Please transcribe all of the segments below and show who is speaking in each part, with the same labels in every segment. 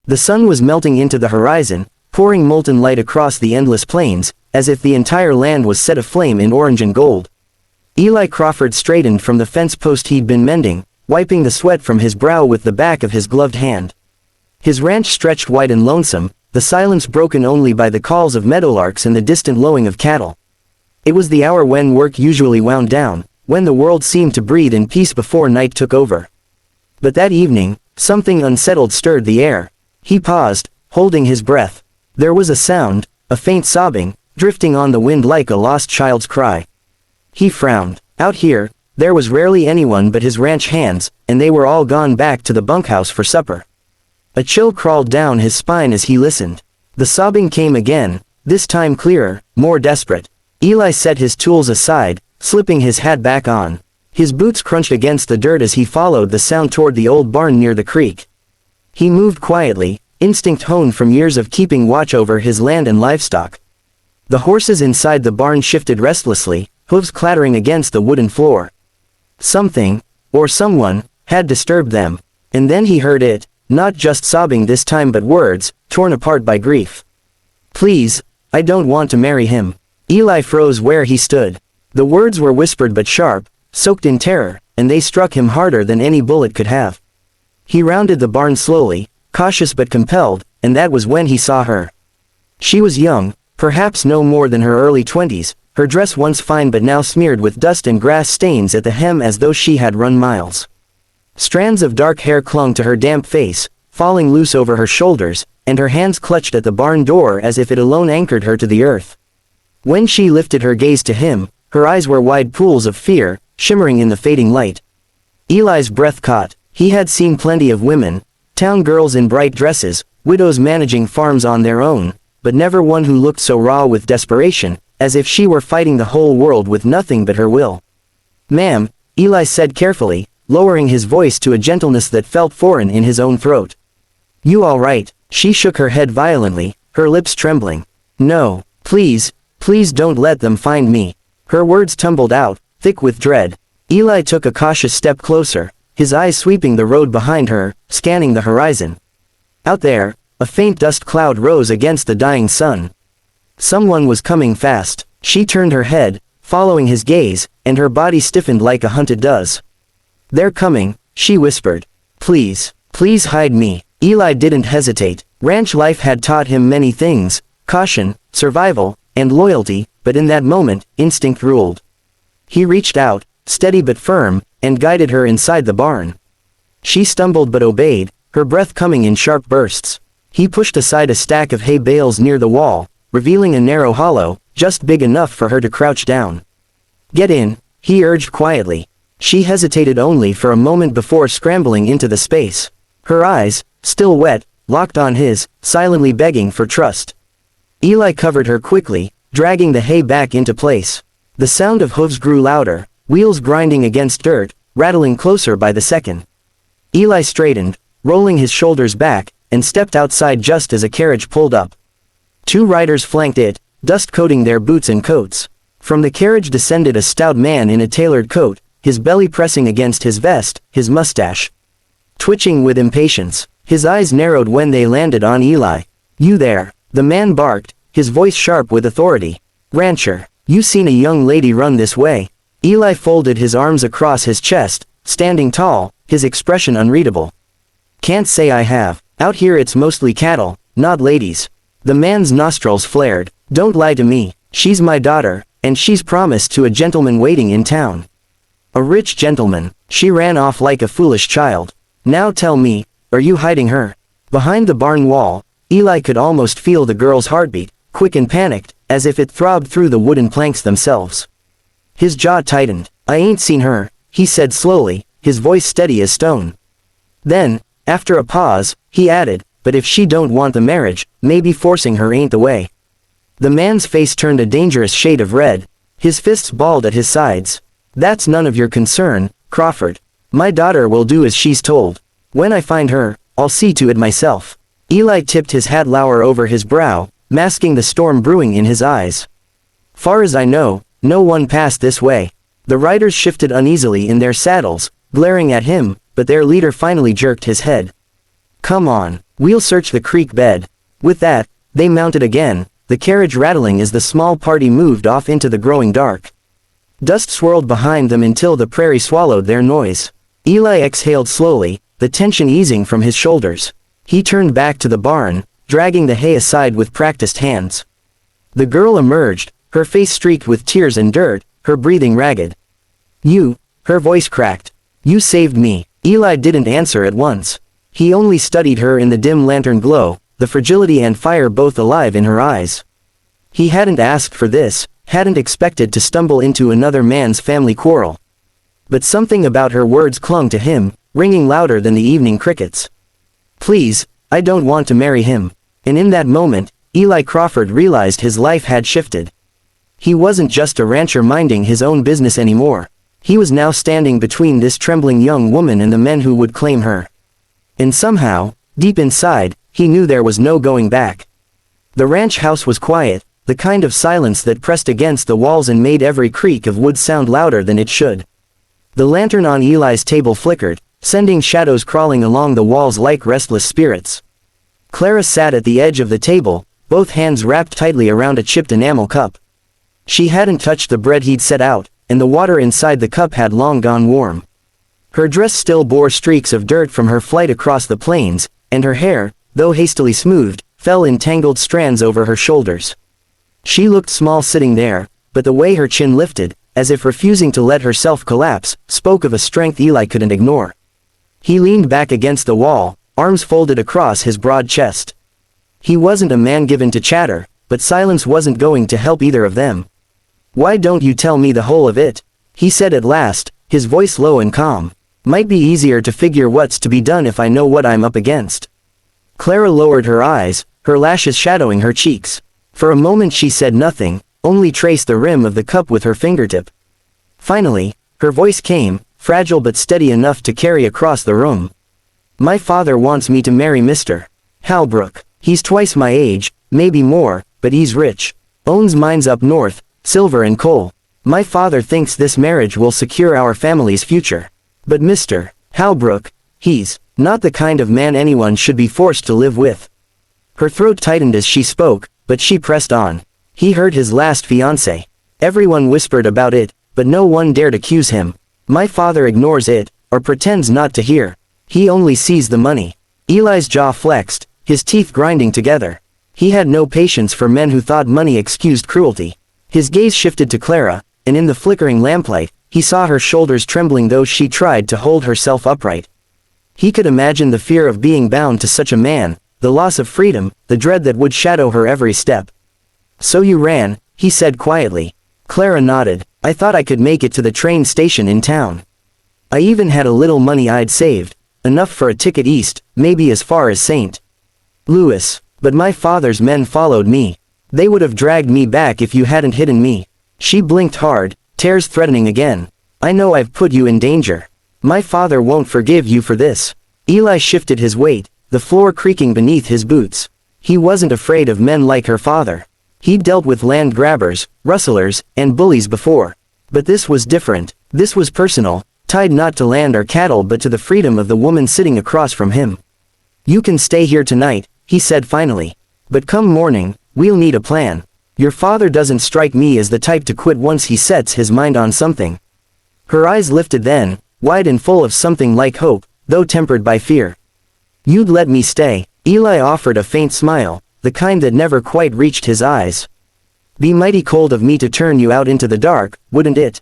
Speaker 1: The sun was melting into the horizon, pouring molten light across the endless plains, as if the entire land was set aflame in orange and gold. Eli Crawford straightened from the fence post he'd been mending, wiping the sweat from his brow with the back of his gloved hand. His ranch stretched wide and lonesome, the silence broken only by the calls of meadowlarks and the distant lowing of cattle. It was the hour when work usually wound down, when the world seemed to breathe in peace before night took over. But that evening, something unsettled stirred the air. He paused, holding his breath. There was a sound, a faint sobbing, drifting on the wind like a lost child's cry. He frowned. Out here, there was rarely anyone but his ranch hands, and they were all gone back to the bunkhouse for supper. A chill crawled down his spine as he listened. The sobbing came again, this time clearer, more desperate. Eli set his tools aside, slipping his hat back on. His boots crunched against the dirt as he followed the sound toward the old barn near the creek. He moved quietly, instinct honed from years of keeping watch over his land and livestock. The horses inside the barn shifted restlessly, hooves clattering against the wooden floor. Something, or someone, had disturbed them. And then he heard it, not just sobbing this time but words, torn apart by grief. "Please, I don't want to marry him." Eli froze where he stood. The words were whispered but sharp, soaked in terror, and they struck him harder than any bullet could have. He rounded the barn slowly, cautious but compelled, and that was when he saw her. She was young, perhaps no more than her early 20s, her dress once fine but now smeared with dust and grass stains at the hem as though she had run miles. Strands of dark hair clung to her damp face, falling loose over her shoulders, and her hands clutched at the barn door as if it alone anchored her to the earth. When she lifted her gaze to him, her eyes were wide pools of fear, shimmering in the fading light. Eli's breath caught. He had seen plenty of women, town girls in bright dresses, widows managing farms on their own, but never one who looked so raw with desperation, as if she were fighting the whole world with nothing but her will. "Ma'am," Eli said carefully, lowering his voice to a gentleness that felt foreign in his own throat. "You all right?" She shook her head violently, her lips trembling. "No, please, please don't let them find me." Her words tumbled out, thick with dread. Eli took a cautious step closer, his eyes sweeping the road behind her, scanning the horizon. Out there, a faint dust cloud rose against the dying sun. Someone was coming fast. She turned her head, following his gaze, and her body stiffened like a hunted does. "They're coming," she whispered. "Please, please hide me." Eli didn't hesitate. Ranch life had taught him many things: caution, survival, and loyalty, but in that moment, instinct ruled. He reached out, steady but firm, and guided her inside the barn. She stumbled but obeyed, her breath coming in sharp bursts. He pushed aside a stack of hay bales near the wall, revealing a narrow hollow, just big enough for her to crouch down. "Get in," he urged quietly. She hesitated only for a moment before scrambling into the space. Her eyes, still wet, locked on his, silently begging for trust. Eli covered her quickly, dragging the hay back into place. The sound of hooves grew louder, wheels grinding against dirt, rattling closer by the second. Eli straightened, rolling his shoulders back, and stepped outside just as a carriage pulled up. 2 riders flanked it, dust coating their boots and coats. From the carriage descended a stout man in a tailored coat, his belly pressing against his vest, his mustache twitching with impatience. His eyes narrowed when they landed on Eli. "You there?" the man barked, his voice sharp with authority. "Rancher, you seen a young lady run this way?" Eli folded his arms across his chest, standing tall, his expression unreadable. "Can't say I have. Out here it's mostly cattle, not ladies." The man's nostrils flared. "Don't lie to me. She's my daughter, and she's promised to a gentleman waiting in town." "A rich gentleman." She ran off like a foolish child. "Now tell me, are you hiding her?" Behind the barn wall, Eli could almost feel the girl's heartbeat, quick and panicked, as if it throbbed through the wooden planks themselves. His jaw tightened. "I ain't seen her," he said slowly, his voice steady as stone. Then, after a pause, he added, "But if she don't want the marriage, maybe forcing her ain't the way." The man's face turned a dangerous shade of red. His fists balled at his sides. "That's none of your concern, Crawford. My daughter will do as she's told. When I find her, I'll see to it myself." Eli tipped his hat lower over his brow, masking the storm brewing in his eyes. "Far as I know, no one passed this way." The riders shifted uneasily in their saddles, glaring at him, but their leader finally jerked his head. Come on, we'll search the creek bed. With that, they mounted again, the carriage rattling as the small party moved off into the growing dark. Dust swirled behind them until the prairie swallowed their noise. Eli exhaled slowly, the tension easing from his shoulders. He turned back to the barn, dragging the hay aside with practiced hands. The girl emerged, her face streaked with tears and dirt, her breathing ragged. You, her voice cracked. You saved me. Eli didn't answer at once. He only studied her in the dim lantern glow, the fragility and fire both alive in her eyes. He hadn't asked for this, hadn't expected to stumble into another man's family quarrel. But something about her words clung to him, ringing louder than the evening crickets. Please, I don't want to marry him. And in that moment, Eli Crawford realized his life had shifted. He wasn't just a rancher minding his own business anymore. He was now standing between this trembling young woman and the men who would claim her. And somehow, deep inside, he knew there was no going back. The ranch house was quiet, the kind of silence that pressed against the walls and made every creak of wood sound louder than it should. The lantern on Eli's table flickered, sending shadows crawling along the walls like restless spirits. Clara sat at the edge of the table, both hands wrapped tightly around a chipped enamel cup. She hadn't touched the bread he'd set out, and the water inside the cup had long gone warm. Her dress still bore streaks of dirt from her flight across the plains, and her hair, though hastily smoothed, fell in tangled strands over her shoulders. She looked small sitting there, but the way her chin lifted, as if refusing to let herself collapse, spoke of a strength Eli couldn't ignore. He leaned back against the wall, arms folded across his broad chest. He wasn't a man given to chatter, but silence wasn't going to help either of them. Why don't you tell me the whole of it? He said at last, his voice low and calm. Might be easier to figure what's to be done if I know what I'm up against. Clara lowered her eyes, her lashes shadowing her cheeks. For a moment she said nothing, only traced the rim of the cup with her fingertip. Finally, her voice came, fragile but steady enough to carry across the room. My father wants me to marry Mr. Halbrook. He's twice my age, maybe more, but he's rich. Owns mines up north, silver and coal. My father thinks this marriage will secure our family's future. But Mr. Halbrook, he's not the kind of man anyone should be forced to live with. Her throat tightened as she spoke, but she pressed on. He hurt his last fiancée. Everyone whispered about it, but no one dared accuse him. My father ignores it, or pretends not to hear. He only sees the money. Eli's jaw flexed, his teeth grinding together. He had no patience for men who thought money excused cruelty. His gaze shifted to Clara, and in the flickering lamplight, he saw her shoulders trembling though she tried to hold herself upright. He could imagine the fear of being bound to such a man, the loss of freedom, the dread that would shadow her every step. So you ran, he said quietly. Clara nodded. I thought I could make it to the train station in town. I even had a little money I'd saved, enough for a ticket east, maybe as far as St. Louis. But my father's men followed me. They would have dragged me back if you hadn't hidden me. She blinked hard, tears threatening again. I know I've put you in danger. My father won't forgive you for this. Eli shifted his weight, the floor creaking beneath his boots. He wasn't afraid of men like her father. He'd dealt with land grabbers, rustlers, and bullies before. But this was different. This was personal, tied not to land or cattle but to the freedom of the woman sitting across from him. You can stay here tonight, he said finally. But come morning, we'll need a plan. Your father doesn't strike me as the type to quit once he sets his mind on something. Her eyes lifted then, wide and full of something like hope, though tempered by fear. You'd let me stay. Eli offered a faint smile, the kind that never quite reached his eyes. Be mighty cold of me to turn you out into the dark, wouldn't it?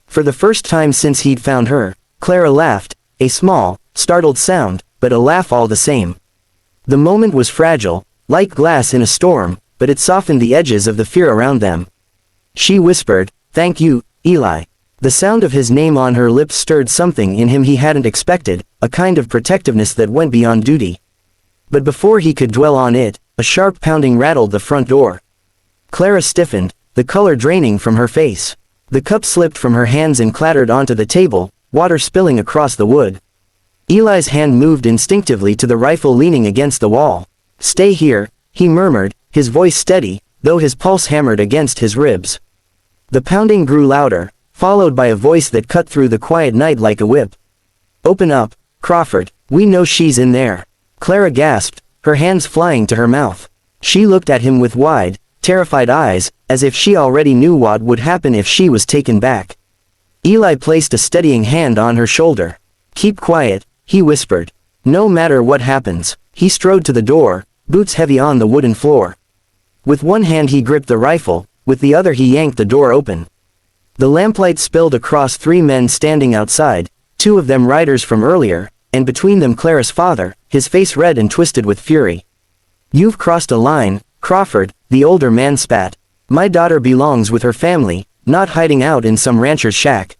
Speaker 1: For the first time since he'd found her, Clara laughed, a small, startled sound, but a laugh all the same. The moment was fragile, like glass in a storm, but it softened the edges of the fear around them. She whispered, "Thank you, Eli." The sound of his name on her lips stirred something in him he hadn't expected, a kind of protectiveness that went beyond duty. But before he could dwell on it, a sharp pounding rattled the front door. Clara stiffened, the color draining from her face. The cup slipped from her hands and clattered onto the table, water spilling across the wood. Eli's hand moved instinctively to the rifle leaning against the wall. "Stay here," he murmured, his voice steady, though his pulse hammered against his ribs. The pounding grew louder, followed by a voice that cut through the quiet night like a whip. "Open up, Crawford, we know she's in there." Clara gasped, her hands flying to her mouth. She looked at him with wide, terrified eyes, as if she already knew what would happen if she was taken back. Eli placed a steadying hand on her shoulder. "Keep quiet," he whispered. "No matter what happens." He strode to the door, boots heavy on the wooden floor. With one hand he gripped the rifle, with the other he yanked the door open. The lamplight spilled across 3 men standing outside, 2 of them riders from earlier, and between them Clara's father, his face red and twisted with fury. "You've crossed a line, Crawford," the older man spat. "My daughter belongs with her family, not hiding out in some rancher's shack.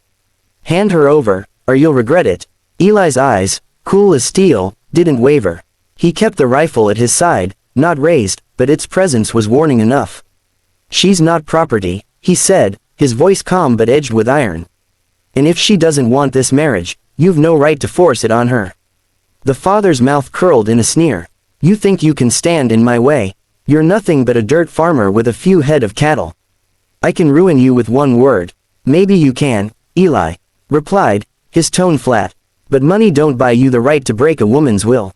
Speaker 1: Hand her over, or you'll regret it." Eli's eyes, cool as steel, didn't waver. He kept the rifle at his side, not raised, but its presence was warning enough. "She's not property," he said, his voice calm but edged with iron. "And if she doesn't want this marriage, you've no right to force it on her." The father's mouth curled in a sneer. "You think you can stand in my way? You're nothing but a dirt farmer with a few head of cattle. I can ruin you with one word." "Maybe you can," Eli replied, his tone flat. "But money don't buy you the right to break a woman's will.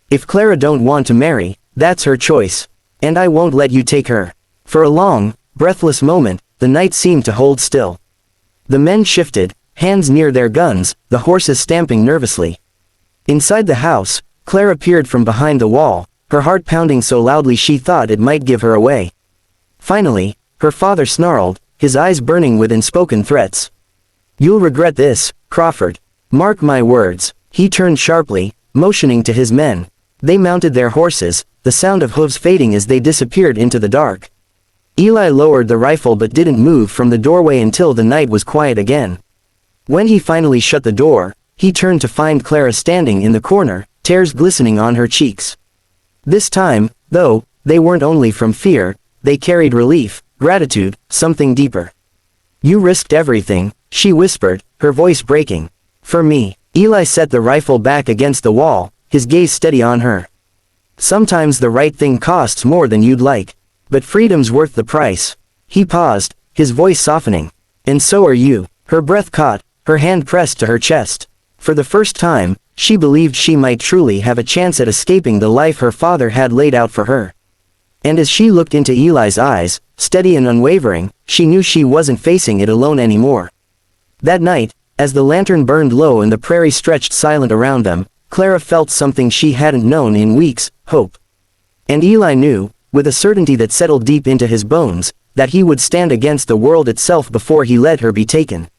Speaker 1: If Clara don't want to marry, that's her choice. And I won't let you take her." For a long, breathless moment, the night seemed to hold still. The men shifted, hands near their guns, the horses stamping nervously. Inside the house, Clara peered from behind the wall, her heart pounding so loudly she thought it might give her away. Finally, her father snarled, his eyes burning with unspoken threats. "You'll regret this, Crawford. Mark my words." He turned sharply, motioning to his men. They mounted their horses, the sound of hooves fading as they disappeared into the dark. Eli lowered the rifle but didn't move from the doorway until the night was quiet again. When he finally shut the door, he turned to find Clara standing in the corner, tears glistening on her cheeks. This time, though, they weren't only from fear, they carried relief, gratitude, something deeper. "You risked everything," she whispered, her voice breaking. "For me." Eli set the rifle back against the wall, his gaze steady on her. "Sometimes the right thing costs more than you'd like. But freedom's worth the price." He paused, his voice softening. "And so are you." Her breath caught, her hand pressed to her chest. For the first time, she believed she might truly have a chance at escaping the life her father had laid out for her. And as she looked into Eli's eyes, steady and unwavering, she knew she wasn't facing it alone anymore. That night, as the lantern burned low and the prairie stretched silent around them, Clara felt something she hadn't known in weeks, hope. And Eli knew, with a certainty that settled deep into his bones, that he would stand against the world itself before he let her be taken.